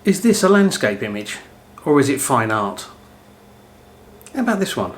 Is this a landscape image or is it fine art? How about this one?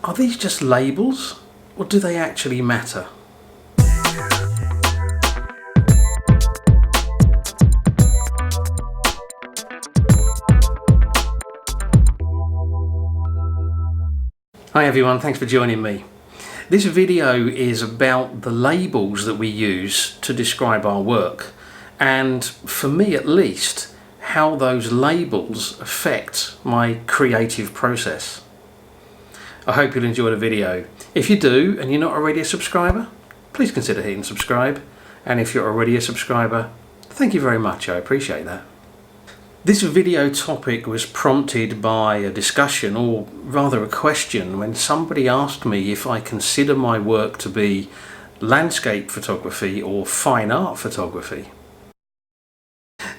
Are these just labels or do they actually matter? Hi everyone, thanks for joining me. This video is about the labels that we use to describe our work, and for me at least, how those labels affect my creative process. I hope you'll enjoy the video. If you do and you're not already a subscriber, please consider hitting subscribe, and if you're already a subscriber, thank you very much, I appreciate that. This video topic was prompted by a discussion, or rather a question, when somebody asked me if I consider my work to be landscape photography or fine art photography.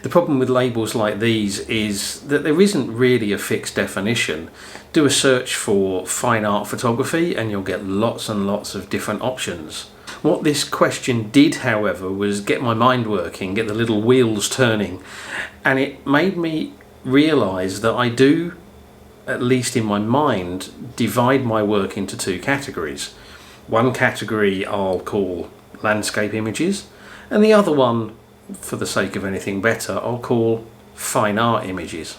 The problem with labels like these is that there isn't really a fixed definition. Do a search for fine art photography and you'll get lots and lots of different options. What this question did, however, was get my mind working, get the little wheels turning, and it made me realise that I do, at least in my mind, divide my work into two categories. One category I'll call landscape images, and the other one, for the sake of anything better, I'll call fine art images.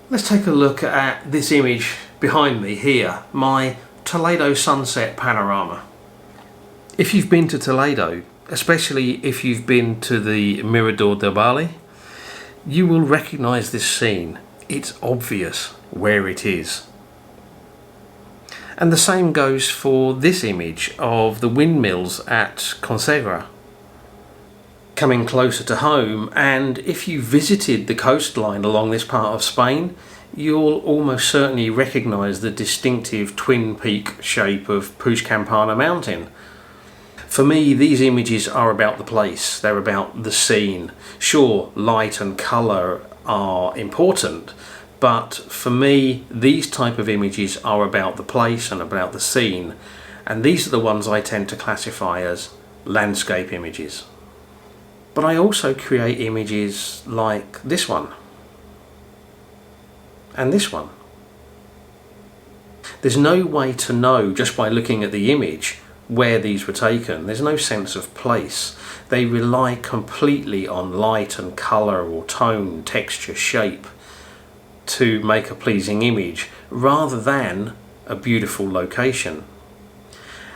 Let's take a look at this image behind me here, my Toledo sunset panorama. If you've been to Toledo, especially if you've been to the Mirador del Valle, you will recognise this scene. It's obvious where it is. And the same goes for this image of the windmills at Concegra. Coming closer to home, and if you visited the coastline along this part of Spain, you'll almost certainly recognise the distinctive twin peak shape of Puig Campana mountain. For me, these images are about the place, they're about the scene. Sure, light and colour are important, but for me, these type of images are about the place and about the scene, and these are the ones I tend to classify as landscape images. But I also create images like this one, and this one. There's no way to know just by looking at the image where these were taken. There's no sense of place. They rely completely on light and colour or tone, texture, shape to make a pleasing image rather than a beautiful location.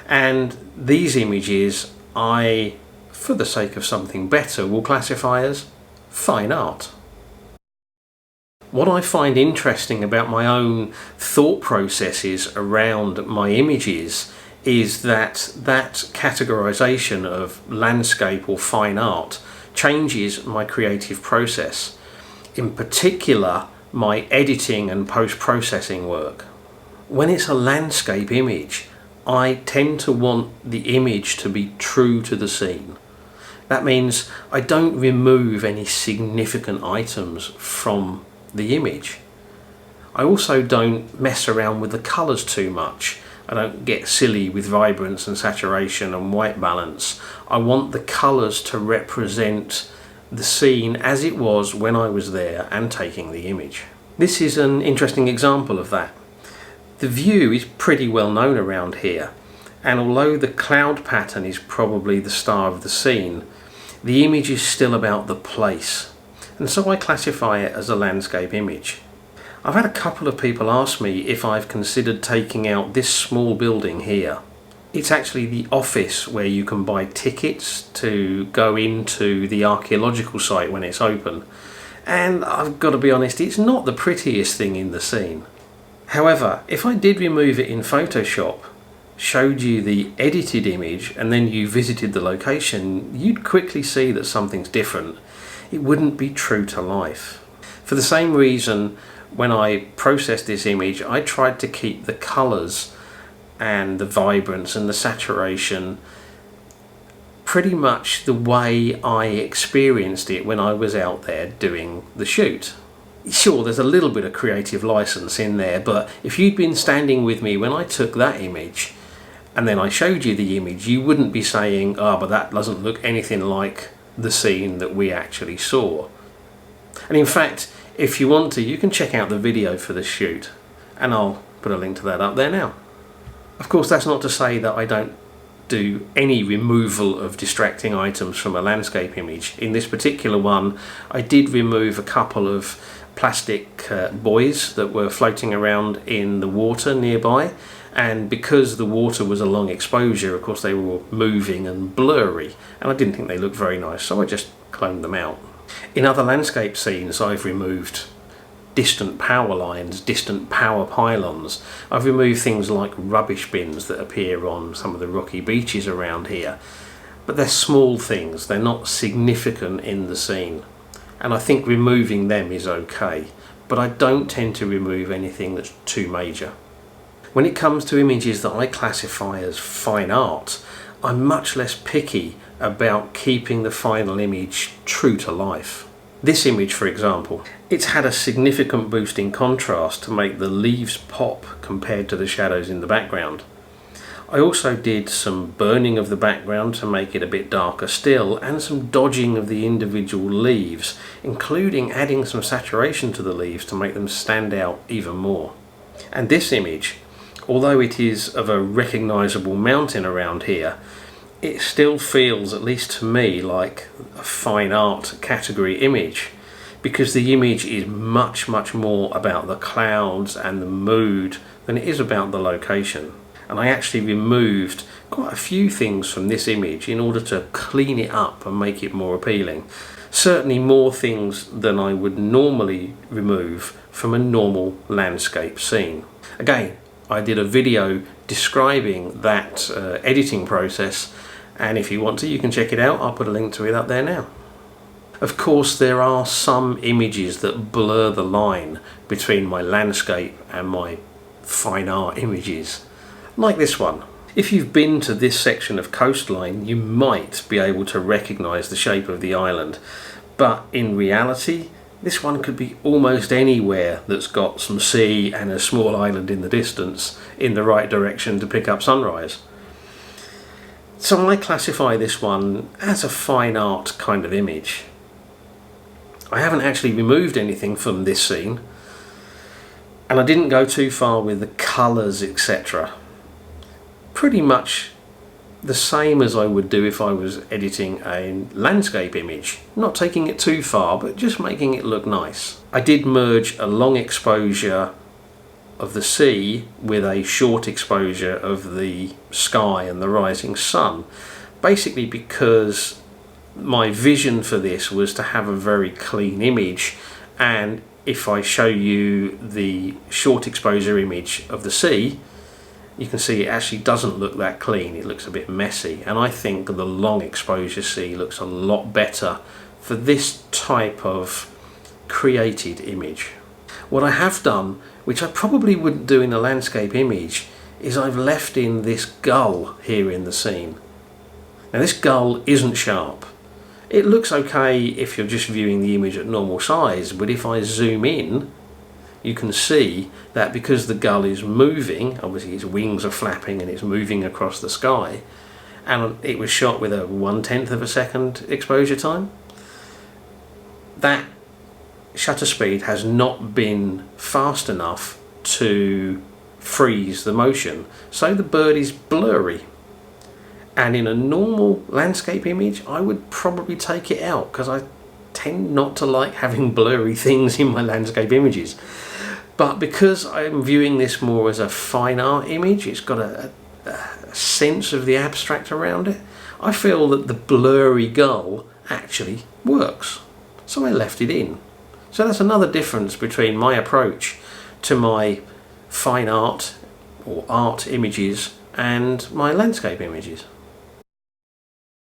And these images I, for the sake of something better, will classify as fine art. What I find interesting about my own thought processes around my images is that categorisation of landscape or fine art changes my creative process, in particular my editing and post-processing work. When it's a landscape image, I tend to want the image to be true to the scene. That means I don't remove any significant items from the image. I also don't mess around with the colours too much. I don't get silly with vibrance and saturation and white balance. I want the colours to represent the scene as it was when I was there and taking the image. This is an interesting example of that. The view is pretty well known around here, and although the cloud pattern is probably the star of the scene, the image is still about the place, and so I classify it as a landscape image. I've had a couple of people ask me if I've considered taking out this small building here. It's actually the office where you can buy tickets to go into the archaeological site when it's open. And I've got to be honest, it's not the prettiest thing in the scene. However, if I did remove it in Photoshop, showed you the edited image, and then you visited the location, you'd quickly see that something's different. It wouldn't be true to life. For the same reason, when I processed this image, I tried to keep the colours and the vibrance and the saturation pretty much the way I experienced it when I was out there doing the shoot. Sure, there's a little bit of creative license in there, but if you'd been standing with me when I took that image and then I showed you the image, you wouldn't be saying, oh, but that doesn't look anything like the scene that we actually saw. And in fact, if you want to, you can check out the video for the shoot, and I'll put a link to that up there now. Of course, that's not to say that I don't do any removal of distracting items from a landscape image. In this particular one, I did remove a couple of plastic buoys that were floating around in the water nearby, and because the water was a long exposure, of course they were moving and blurry, and I didn't think they looked very nice, so I just cloned them out. In other landscape scenes, I've removed distant power lines, distant power pylons. I've removed things like rubbish bins that appear on some of the rocky beaches around here, but they're small things, they're not significant in the scene, and I think removing them is okay, but I don't tend to remove anything that's too major. When it comes to images that I classify as fine art, I'm much less picky about keeping the final image true to life. This image, for example, it's had a significant boost in contrast to make the leaves pop compared to the shadows in the background. I also did some burning of the background to make it a bit darker still, and some dodging of the individual leaves, including adding some saturation to the leaves to make them stand out even more. And this image, although it is of a recognisable mountain around here, it still feels, at least to me, like a fine art category image, because the image is much more about the clouds and the mood than it is about the location. And I actually removed quite a few things from this image in order to clean it up and make it more appealing. Certainly more things than I would normally remove from a normal landscape scene. Again, I did a video describing that editing process, and if you want to, you can check it out. I'll put a link to it up there now. Of course, there are some images that blur the line between my landscape and my fine art images, like this one. If you've been to this section of coastline, you might be able to recognise the shape of the island, but in reality, this one could be almost anywhere that's got some sea and a small island in the distance in the right direction to pick up sunrise. So I classify this one as a fine art kind of image. I haven't actually removed anything from this scene, and I didn't go too far with the colours, etc. Pretty much the same as I would do if I was editing a landscape image, not taking it too far, but just making it look nice. I did merge a long exposure of the sea with a short exposure of the sky and the rising sun, basically because my vision for this was to have a very clean image, and if I show you the short exposure image of the sea, you can see it actually doesn't look that clean, it looks a bit messy, and I think the long exposure sea looks a lot better for this type of created image. What I have done, which I probably wouldn't do in a landscape image, is I've left in this gull here in the scene. Now this gull isn't sharp. It looks okay if you're just viewing the image at normal size, but if I zoom in, you can see that because the gull is moving, obviously its wings are flapping and it's moving across the sky, and it was shot with a 1/10 of a second exposure time, that shutter speed has not been fast enough to freeze the motion, so the bird is blurry. And in a normal landscape image, I would probably take it out, because I tend not to like having blurry things in my landscape images. But because I'm viewing this more as a fine art image, it's got a sense of the abstract around it, I feel that the blurry gull actually works. So I left it in. So that's another difference between my approach to my fine art or art images and my landscape images.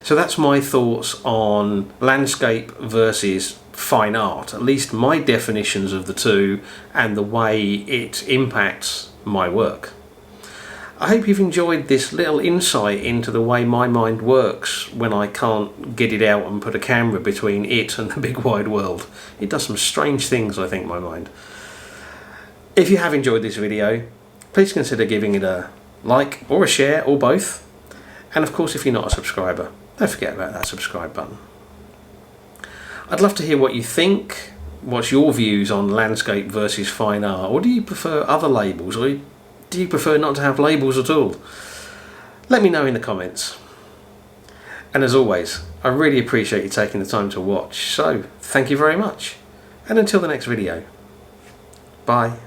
So that's my thoughts on landscape versus fine art, at least my definitions of the two and the way it impacts my work. I hope you've enjoyed this little insight into the way my mind works when I can't get it out and put a camera between it and the big wide world. It does some strange things, I think, my mind. If you have enjoyed this video, please consider giving it a like or a share or both. And of course, if you're not a subscriber, don't forget about that subscribe button. I'd love to hear what you think. What's your views on landscape versus fine art? Or do you prefer other labels? Or do you prefer not to have labels at all? Let me know in the comments. And as always, I really appreciate you taking the time to watch. So, thank you very much. And until the next video, bye.